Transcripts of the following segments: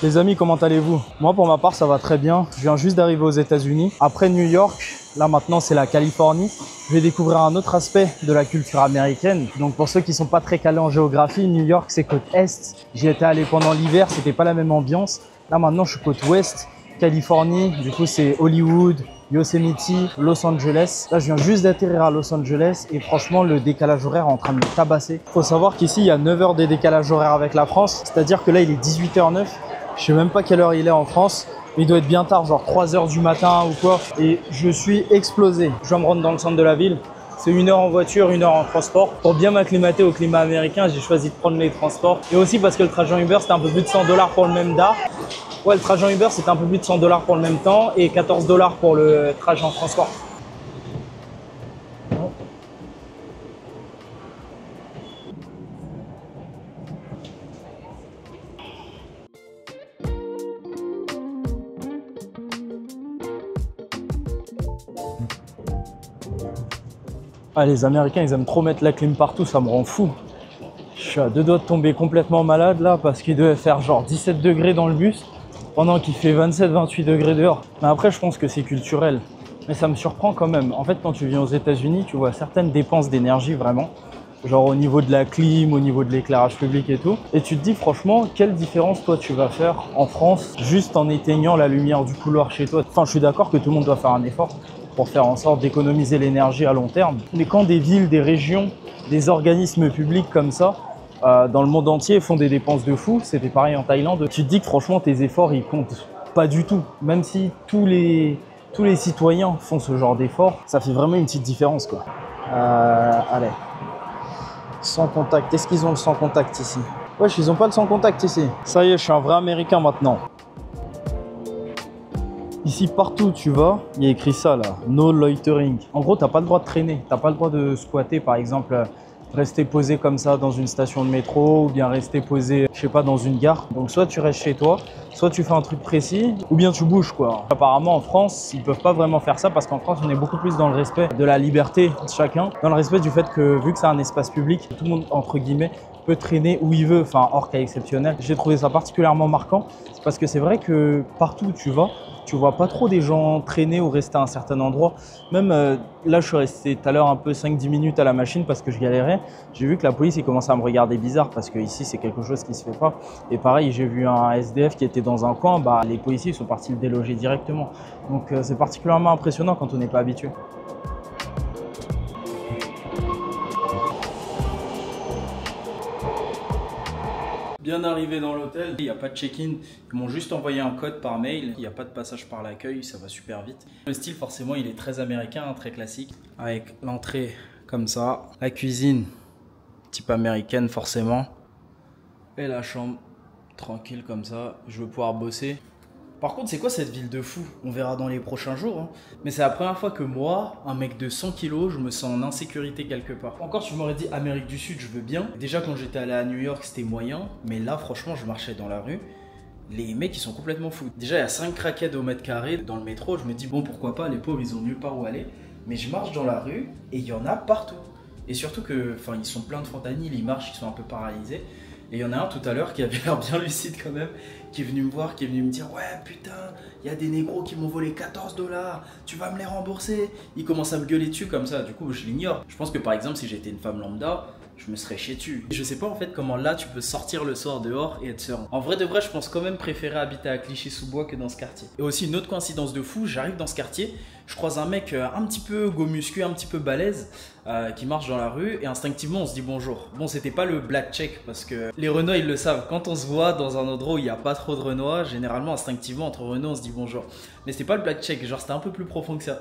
Les amis, comment allez-vous? Moi, pour ma part, ça va très bien. Je viens juste d'arriver aux États-Unis. Après New York, là maintenant, c'est la Californie. Je vais découvrir un autre aspect de la culture américaine. Donc, pour ceux qui sont pas très calés en géographie, New York, c'est côte Est. J'y étais allé pendant l'hiver, c'était pas la même ambiance. Là, maintenant, je suis côte Ouest, Californie. Du coup, c'est Hollywood, Yosemite, Los Angeles. Là, je viens juste d'atterrir à Los Angeles et franchement, le décalage horaire est en train de me tabasser. Faut savoir qu'ici, il y a 9 heures de décalage horaire avec la France. C'est-à-dire que là, il est 18h09. Je sais même pas quelle heure il est en France, mais il doit être bien tard, genre 3 heures du matin ou quoi. Et je suis explosé. Je vais me rendre dans le centre de la ville. C'est 1 heure en voiture, 1 heure en transport. Pour bien m'acclimater au climat américain, j'ai choisi de prendre les transports. Et aussi parce que le trajet en Uber, c'était un peu plus de 100 $ pour le même DAR. Ouais, le trajet en Uber, c'était un peu plus de 100 $ pour le même temps et 14 $ pour le trajet en transport. Ah, les Américains, ils aiment trop mettre la clim partout, ça me rend fou. Je suis à 2 doigts de tomber complètement malade là parce qu'il devait faire genre 17 degrés dans le bus pendant qu'il fait 27-28 degrés dehors. Mais après, je pense que c'est culturel. Mais ça me surprend quand même. En fait, quand tu viens aux États-Unis, tu vois certaines dépenses d'énergie vraiment. Genre au niveau de la clim, au niveau de l'éclairage public et tout. Et tu te dis franchement, quelle différence toi tu vas faire en France juste en éteignant la lumière du couloir chez toi. Enfin, je suis d'accord que tout le monde doit faire un effort pour faire en sorte d'économiser l'énergie à long terme. Mais quand des villes, des régions, des organismes publics comme ça, dans le monde entier font des dépenses de fou, c'était pareil en Thaïlande, tu te dis que franchement tes efforts ils comptent pas du tout. Même si tous les citoyens font ce genre d'efforts, ça fait vraiment une petite différence quoi. Allez. Sans contact. Est-ce qu'ils ont le sans contact ici? Wesh, ils ont pas le sans contact ici. Ça y est, je suis un vrai Américain maintenant. Ici, partout où tu vas, il y a écrit ça là, no loitering. En gros, t'as pas le droit de traîner, t'as pas le droit de squatter, par exemple, rester posé comme ça dans une station de métro ou bien rester posé, je sais pas, dans une gare. Donc soit tu restes chez toi, soit tu fais un truc précis ou bien tu bouges quoi. Apparemment en France, ils peuvent pas vraiment faire ça parce qu'en France, on est beaucoup plus dans le respect de la liberté de chacun, dans le respect du fait que vu que c'est un espace public, tout le monde entre guillemets peut traîner où il veut, enfin hors cas exceptionnel. J'ai trouvé ça particulièrement marquant parce que c'est vrai que partout où tu vas, tu vois pas trop des gens traîner ou rester à un certain endroit. Même là, je suis resté tout à l'heure un peu 5-10 minutes à la machine parce que je galérais. J'ai vu que la police il commençait à me regarder bizarre parce que ici c'est quelque chose qui se fait pas. Et pareil, j'ai vu un SDF qui était dans un coin, bah, les policiers sont partis le déloger directement. Donc c'est particulièrement impressionnant quand on n'est pas habitué. Bien arrivé dans l'hôtel, il n'y a pas de check-in, ils m'ont juste envoyé un code par mail, il n'y a pas de passage par l'accueil, ça va super vite. Le style forcément il est très américain, très classique, avec l'entrée comme ça, la cuisine type américaine forcément, et la chambre tranquille comme ça, je vais pouvoir bosser. Par contre, c'est quoi cette ville de fou? On verra dans les prochains jours. Hein. Mais c'est la première fois que moi, un mec de 100 kilos, je me sens en insécurité quelque part. Encore, tu m'aurais dit Amérique du Sud, je veux bien. Déjà, quand j'étais allé à New York, c'était moyen. Mais là, franchement, je marchais dans la rue. Les mecs, ils sont complètement fous. Déjà, il y a 5 craquettes au mètre carré dans le métro. Je me dis, bon, pourquoi pas, les pauvres, ils ont nulle part où aller. Mais je marche dans la rue et il y en a partout. Et surtout que, enfin, ils sont pleins de fentanyl, ils marchent, ils sont un peu paralysés. Et il y en a un tout à l'heure qui avait l'air bien lucide quand même, qui est venu me voir, qui est venu me dire « Ouais putain, il y a des négros qui m'ont volé 14 $, tu vas me les rembourser ?» Il commence à me gueuler dessus comme ça, du coup je l'ignore. Je pense que par exemple si j'étais une femme lambda, je me serais chié dessus. Je sais pas en fait comment là tu peux sortir le soir dehors et être serein. En vrai de vrai, je pense quand même préférer habiter à Clichy-sous-Bois que dans ce quartier. Et aussi une autre coïncidence de fou, j'arrive dans ce quartier, je croise un mec un petit peu go muscu, un petit peu balèze, qui marche dans la rue et instinctivement on se dit bonjour. Bon, c'était pas le black check parce que les Renois ils le savent, quand on se voit dans un endroit où il n'y a pas trop de Renois, généralement instinctivement entre Renois on se dit bonjour. Mais c'était pas le black check, genre c'était un peu plus profond que ça.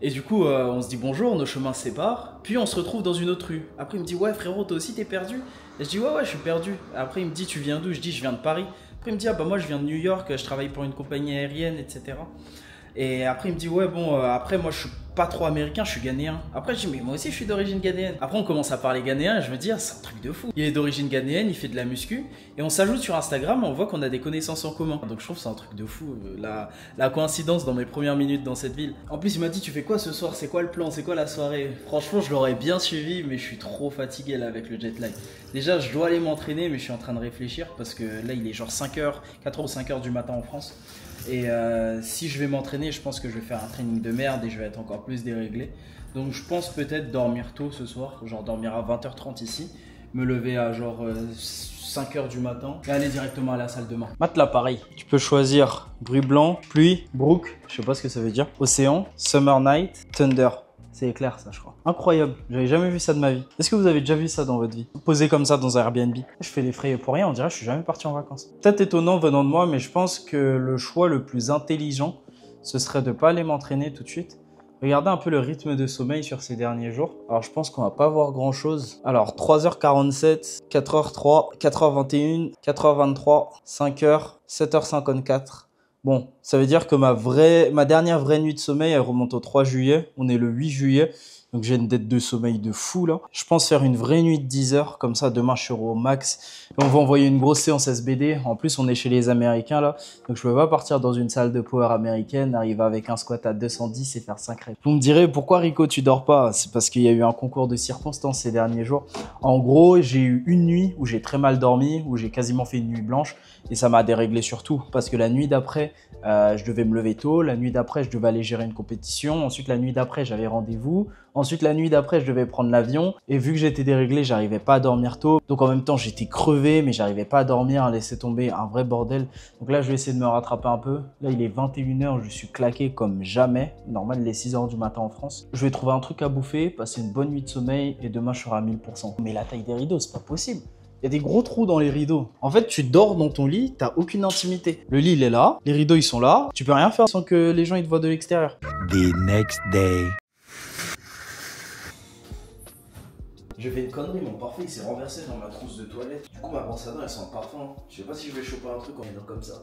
Et du coup, on se dit bonjour, nos chemins se séparent, puis on se retrouve dans une autre rue. Après, il me dit, ouais, frérot, toi aussi, t'es perdu? Et je dis, ouais, je suis perdu. Après, il me dit, tu viens d'où? Je dis, je viens de Paris. Après, il me dit, ah bah moi, je viens de New York, je travaille pour une compagnie aérienne, etc. Et après, il me dit, ouais, bon, après, moi, je suis pas trop américain, je suis ghanéen. Après, je dis, mais moi aussi, je suis d'origine ghanéenne. Après, on commence à parler ghanéen et je me dis, ah, c'est un truc de fou. Il est d'origine ghanéenne, il fait de la muscu. Et on s'ajoute sur Instagram, on voit qu'on a des connaissances en commun. Donc, je trouve que c'est un truc de fou, la coïncidence dans mes premières minutes dans cette ville. En plus, il m'a dit, tu fais quoi ce soir? C'est quoi le plan? C'est quoi la soirée? Franchement, je l'aurais bien suivi, mais je suis trop fatigué là avec le jet lag. Déjà, je dois aller m'entraîner, mais je suis en train de réfléchir parce que là, il est genre 5h, 4h ou 5h du matin en France. Et si je vais m'entraîner, je pense que je vais faire un training de merde et je vais être encore plus déréglé. Donc, je pense peut-être dormir tôt ce soir, genre dormir à 20h30 ici, me lever à genre 5h du matin et aller directement à la salle demain. Matelas, pareil. Tu peux choisir bruit blanc, pluie, brook, je sais pas ce que ça veut dire, océan, summer night, thunder. C'est éclair ça, je crois. Incroyable, j'avais jamais vu ça de ma vie. Est-ce que vous avez déjà vu ça dans votre vie? Posé comme ça dans un Airbnb. Je fais les frais pour rien, on dirait que je suis jamais parti en vacances. Peut-être étonnant venant de moi, mais je pense que le choix le plus intelligent, ce serait de pas aller m'entraîner tout de suite. Regardez un peu le rythme de sommeil sur ces derniers jours. Alors je pense qu'on va pas voir grand chose. Alors 3h47, 4h03, 4h21, 4h23, 5h, 7h54. Bon, ça veut dire que ma dernière vraie nuit de sommeil, elle remonte au 3 juillet. On est le 8 juillet. Donc j'ai une dette de sommeil de fou là. Je pense faire une vraie nuit de 10 heures. Comme ça, demain, je serai au max. Et on va envoyer une grosse séance SBD. En plus, on est chez les Américains là. Donc je peux pas partir dans une salle de power américaine, arriver avec un squat à 210 et faire 5 reps. Vous me direz, pourquoi Rico, tu dors pas? C'est parce qu'il y a eu un concours de circonstances ces derniers jours. En gros, j'ai eu une nuit où j'ai très mal dormi, où j'ai quasiment fait une nuit blanche. Et ça m'a déréglé surtout. Parce que la nuit d'après, je devais me lever tôt. La nuit d'après, je devais aller gérer une compétition. Ensuite, la nuit d'après, j'avais rendez-vous. Ensuite, la nuit d'après, je devais prendre l'avion. Et vu que j'étais déréglé, j'arrivais pas à dormir tôt. Donc en même temps, j'étais crevé, mais j'arrivais pas à dormir, laisser tomber un vrai bordel. Donc là, je vais essayer de me rattraper un peu. Là, il est 21h, je suis claqué comme jamais. Normal, il est 6h du matin en France. Je vais trouver un truc à bouffer, passer une bonne nuit de sommeil et demain, je serai à 1000%. Mais la taille des rideaux, c'est pas possible. Il y a des gros trous dans les rideaux. En fait, tu dors dans ton lit, t'as aucune intimité. Le lit, il est là, les rideaux, ils sont là. Tu peux rien faire sans que les gens ils te voient de l'extérieur. The next day. J'ai fait une connerie, mon parfum il s'est renversé dans ma trousse de toilette. Du coup, ma brosse à dents elle sent le parfum. Je sais pas si je vais choper un truc en étant comme ça.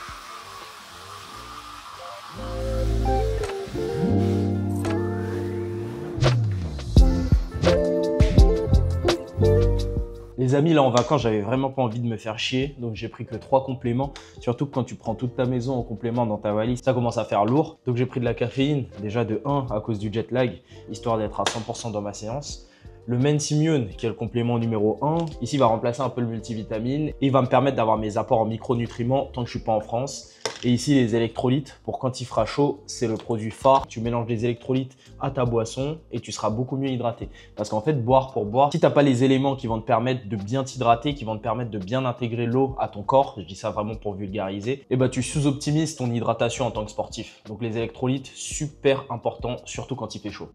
Les amis, là en vacances, j'avais vraiment pas envie de me faire chier, donc j'ai pris que 3 compléments. Surtout que quand tu prends toute ta maison en complément dans ta valise, ça commence à faire lourd. Donc j'ai pris de la caféine, déjà de 1 à cause du jet lag, histoire d'être à 100% dans ma séance. Le Mentimmune, qui est le complément numéro 1, ici va remplacer un peu le multivitamine et il va me permettre d'avoir mes apports en micronutriments tant que je suis pas en France. Et ici, les électrolytes, pour quand il fera chaud, c'est le produit phare. Tu mélanges des électrolytes à ta boisson et tu seras beaucoup mieux hydraté. Parce qu'en fait, boire pour boire, si tu n'as pas les éléments qui vont te permettre de bien t'hydrater, qui vont te permettre de bien intégrer l'eau à ton corps, je dis ça vraiment pour vulgariser, et bah tu sous-optimises ton hydratation en tant que sportif. Donc les électrolytes, super important, surtout quand il fait chaud.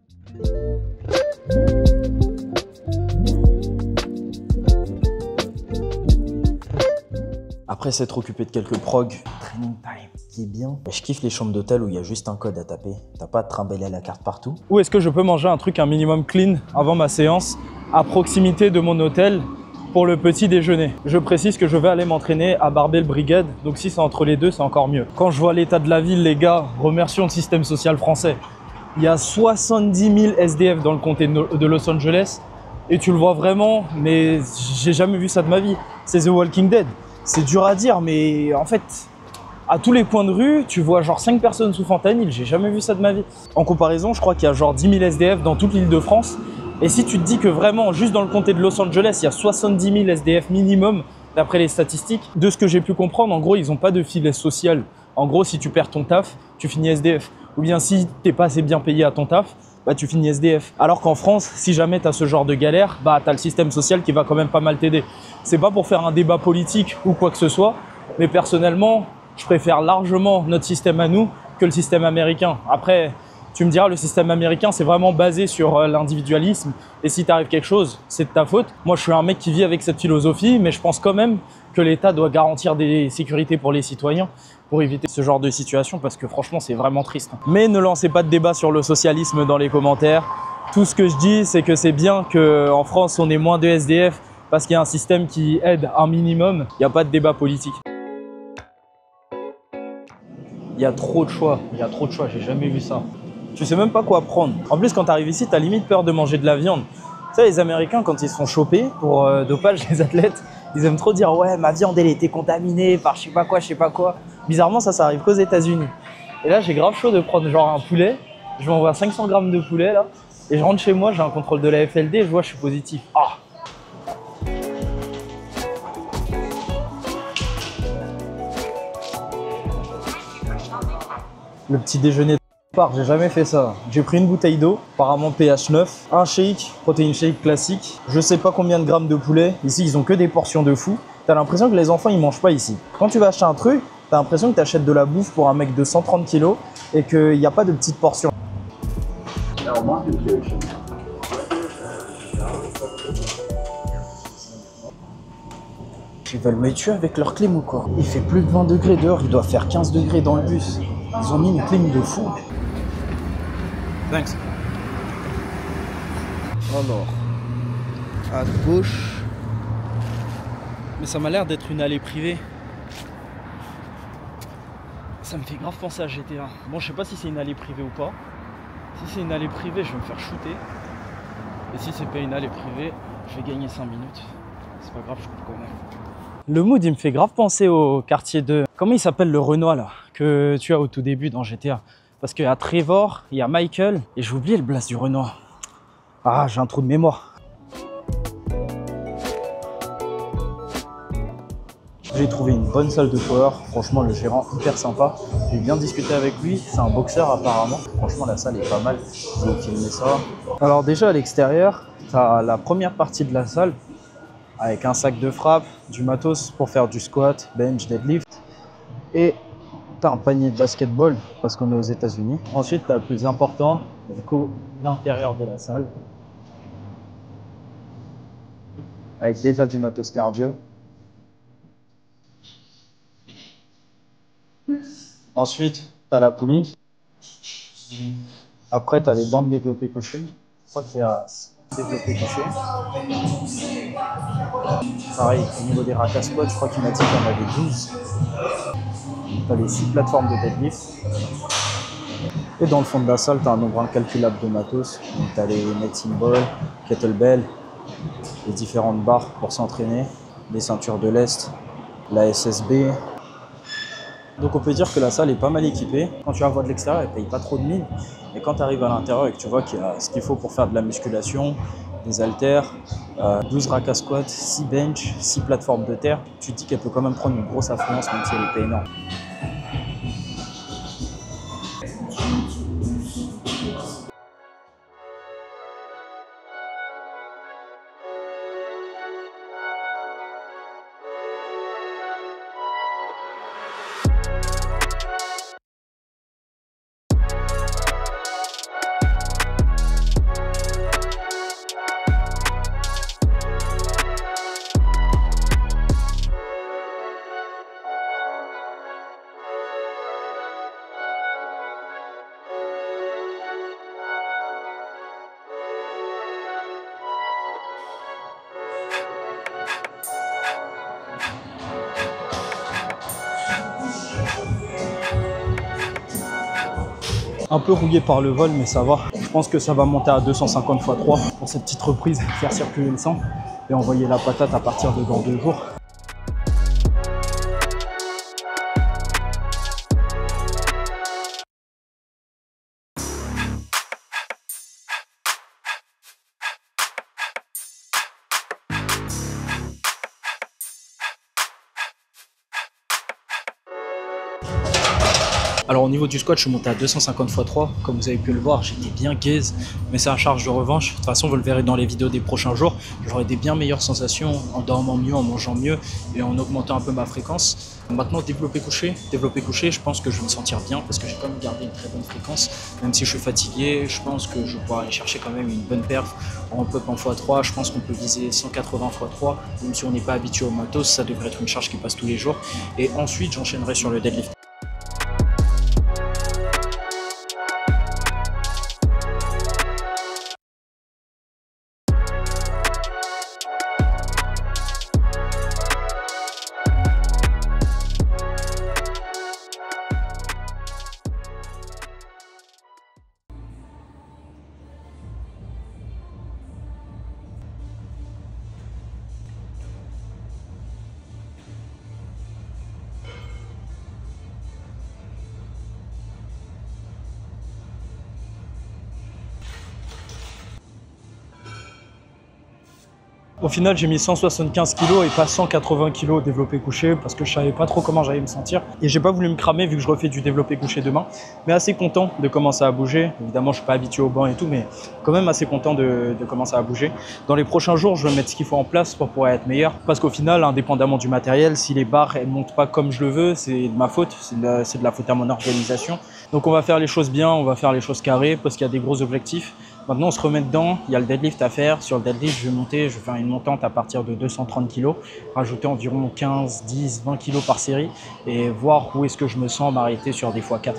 Après s'être occupé de quelques prog, training time, ce qui est bien. Je kiffe les chambres d'hôtel où il y a juste un code à taper. T'as pas à te trimballer à la carte partout. Où est-ce que je peux manger un truc un minimum clean avant ma séance à proximité de mon hôtel pour le petit déjeuner? Je précise que je vais aller m'entraîner à Barbell Brigade, donc si c'est entre les deux, c'est encore mieux. Quand je vois l'état de la ville, les gars, remercions le système social français. Il y a 70 000 SDF dans le comté de Los Angeles et tu le vois vraiment, mais j'ai jamais vu ça de ma vie. C'est The Walking Dead. C'est dur à dire, mais en fait, à tous les coins de rue, tu vois genre 5 personnes sous fentanyl. J'ai jamais vu ça de ma vie. En comparaison, je crois qu'il y a genre 10 000 SDF dans toute l'île de France. Et si tu te dis que vraiment, juste dans le comté de Los Angeles, il y a 70 000 SDF minimum, d'après les statistiques, de ce que j'ai pu comprendre, en gros, ils n'ont pas de filet social. En gros, si tu perds ton taf, tu finis SDF. Ou bien si t'es pas assez bien payé à ton taf, bah tu finis SDF. Alors qu'en France, si jamais tu as ce genre de galère, bah tu as le système social qui va quand même pas mal t'aider. C'est pas pour faire un débat politique ou quoi que ce soit, mais personnellement, je préfère largement notre système à nous que le système américain. Après, tu me diras, le système américain, c'est vraiment basé sur l'individualisme. Et si t'arrive quelque chose, c'est de ta faute. Moi, je suis un mec qui vit avec cette philosophie, mais je pense quand même que l'État doit garantir des sécurités pour les citoyens pour éviter ce genre de situation parce que franchement, c'est vraiment triste. Mais ne lancez pas de débat sur le socialisme dans les commentaires. Tout ce que je dis, c'est que c'est bien qu'en France, on ait moins de SDF parce qu'il y a un système qui aide un minimum. Il n'y a pas de débat politique. Il y a trop de choix. J'ai jamais vu ça. Tu sais même pas quoi prendre. En plus, quand tu arrives ici, tu as limite peur de manger de la viande. Tu sais, les Américains, quand ils se font choper pour dopage, les athlètes, ils aiment trop dire « Ouais, ma viande, elle a été contaminée par je sais pas quoi. » Bizarrement, ça arrive qu'aux États-Unis. Et là, j'ai grave chaud de prendre genre un poulet. Je m'envoie 500 grammes de poulet là. Et je rentre chez moi, j'ai un contrôle de la FLD et je vois que je suis positif. Ah! Le petit déjeuner de part, j'ai jamais fait ça. J'ai pris une bouteille d'eau, apparemment pH 9, un shake, protéine shake classique. Je sais pas combien de grammes de poulet. Ici, ils ont que des portions de fou. T'as l'impression que les enfants, ils mangent pas ici. Quand tu vas acheter un truc, t'as l'impression que tu achètes de la bouffe pour un mec de 130 kilos et qu'il n'y a pas de petites portions. Ils veulent me tuer avec leur clim ou quoi? Il fait plus de 20 degrés dehors, il doit faire 15 degrés dans le bus. Ils ont mis une clim de fou. Thanks. Alors, à gauche. Mais ça m'a l'air d'être une allée privée. Ça me fait grave penser à GTA. Bon, je sais pas si c'est une allée privée ou pas. Si c'est une allée privée, je vais me faire shooter. Et si c'est pas une allée privée, je vais gagner 5 minutes. C'est pas grave, je le connais. Le mood, il me fait grave penser au quartier 2. Comment il s'appelle le Renoir là, que tu as au tout début dans GTA? Parce qu'il y a Trevor, il y a Michael, et j'ai oublié le blast du Renoir. Ah, j'ai un trou de mémoire. J'ai trouvé une bonne salle de power. Franchement, le gérant hyper sympa. J'ai bien discuté avec lui. C'est un boxeur apparemment. Franchement, la salle est pas mal. Je vais filmer ça. Alors déjà à l'extérieur, tu as la première partie de la salle avec un sac de frappe, du matos pour faire du squat, bench, deadlift. Et tu as un panier de basketball parce qu'on est aux États-Unis. Ensuite, tu as le plus important, du coup, l'intérieur de la salle. Avec déjà du matos cardio. Ensuite, tu as la poulie. Après, tu as les bandes développées couchées. Je crois qu'il y a développé couché. Pareil, au niveau des racks à squat, je crois qu'il m'a dit qu'il y en avait 12. Tu as les 6 plateformes de deadlift. Et dans le fond de la salle, tu as un nombre incalculable de matos. Tu as les medicine balls, kettlebell, les différentes barres pour s'entraîner, les ceintures de lest, la SSB. Donc on peut dire que la salle est pas mal équipée. Quand tu la vois de l'extérieur, elle ne paye pas trop de mine. Et quand tu arrives à l'intérieur et que tu vois qu'il y a ce qu'il faut pour faire de la musculation, des haltères, 12 racks à squat, 6 bench, 6 plateformes de terre, tu te dis qu'elle peut quand même prendre une grosse affluence même si elle n'est pas énorme. Un peu rouillé par le vol, mais ça va. Je pense que ça va monter à 250 x 3 pour cette petite reprise, faire circuler le sang et envoyer la patate à partir de dans 2 jours. Alors au niveau du squat, je suis monté à 250 x 3. Comme vous avez pu le voir, j'étais bien gaze, mais c'est un charge de revanche. De toute façon, vous le verrez dans les vidéos des prochains jours. J'aurai des bien meilleures sensations en dormant mieux, en mangeant mieux et en augmentant un peu ma fréquence. Maintenant, développé couché, je pense que je vais me sentir bien parce que j'ai quand même gardé une très bonne fréquence. Même si je suis fatigué, je pense que je pourrai aller chercher quand même une bonne perf en pump en x3. Je pense qu'on peut viser 180 x 3. Même si on n'est pas habitué au matos, ça devrait être une charge qui passe tous les jours. Et ensuite, j'enchaînerai sur le deadlift. Au final, j'ai mis 175 kg et pas 180 kg développé couché parce que je savais pas trop comment j'allais me sentir. Et j'ai pas voulu me cramer vu que je refais du développé couché demain. Mais assez content de commencer à bouger. Évidemment, je suis pas habitué au banc et tout, mais quand même assez content de commencer à bouger. Dans les prochains jours, je vais mettre ce qu'il faut en place pour pouvoir être meilleur. Parce qu'au final, indépendamment du matériel, si les barres elles montent pas comme je le veux, c'est de ma faute. C'est de la faute à mon organisation. Donc on va faire les choses bien, on va faire les choses carrées parce qu'il y a des gros objectifs. Maintenant, on se remet dedans. Il y a le deadlift à faire. Sur le deadlift, je vais faire une montante à partir de 230 kg, rajouter environ 15, 10, 20 kg par série et voir où est-ce que je me sens m'arrêter sur des x4.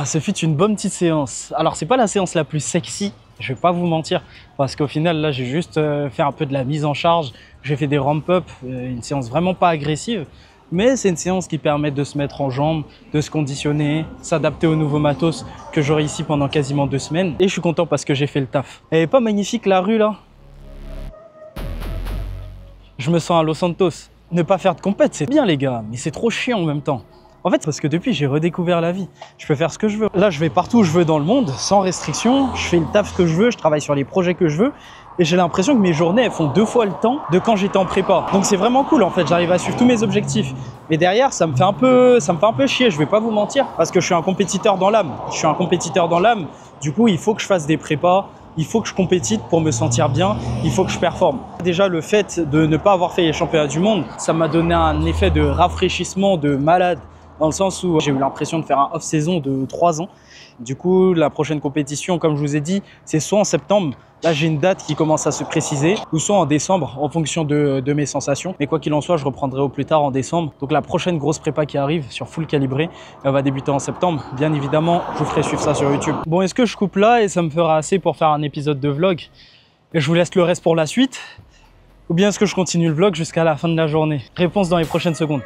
Ah, ce fut une bonne petite séance. Alors, c'est pas la séance la plus sexy, je vais pas vous mentir, parce qu'au final, là, j'ai juste fait un peu de la mise en charge. J'ai fait des ramp-up, une séance vraiment pas agressive, mais c'est une séance qui permet de se mettre en jambes, de se conditionner, s'adapter au nouveau matos que j'aurai ici pendant quasiment 2 semaines. Et je suis content parce que j'ai fait le taf. Elle est pas magnifique la rue là? Je me sens à Los Santos. Ne pas faire de compète, c'est bien les gars, mais c'est trop chiant en même temps. En fait, parce que depuis, j'ai redécouvert la vie. Je peux faire ce que je veux. Là, je vais partout où je veux dans le monde, sans restriction. Je fais le taf que je veux, je travaille sur les projets que je veux. Et j'ai l'impression que mes journées, elles font 2 fois le temps de quand j'étais en prépa. Donc c'est vraiment cool, en fait. J'arrive à suivre tous mes objectifs. Mais derrière, ça me fait un peu chier, je vais pas vous mentir. Parce que je suis un compétiteur dans l'âme. Je suis un compétiteur dans l'âme. Du coup, il faut que je fasse des prépas. Il faut que je compétite pour me sentir bien, il faut que je performe. Déjà, le fait de ne pas avoir fait les championnats du monde, ça m'a donné un effet de rafraîchissement de malade, dans le sens où j'ai eu l'impression de faire un off-saison de 3 ans. Du coup, la prochaine compétition, comme je vous ai dit, c'est soit en septembre, là j'ai une date qui commence à se préciser, ou soit en décembre, en fonction de mes sensations. Mais quoi qu'il en soit, je reprendrai au plus tard en décembre. Donc la prochaine grosse prépa qui arrive sur Full Calibré, elle va débuter en septembre. Bien évidemment, je vous ferai suivre ça sur YouTube. Bon, est-ce que je coupe là et ça me fera assez pour faire un épisode de vlog et je vous laisse le reste pour la suite? Ou bien est-ce que je continue le vlog jusqu'à la fin de la journée? Réponse dans les prochaines secondes.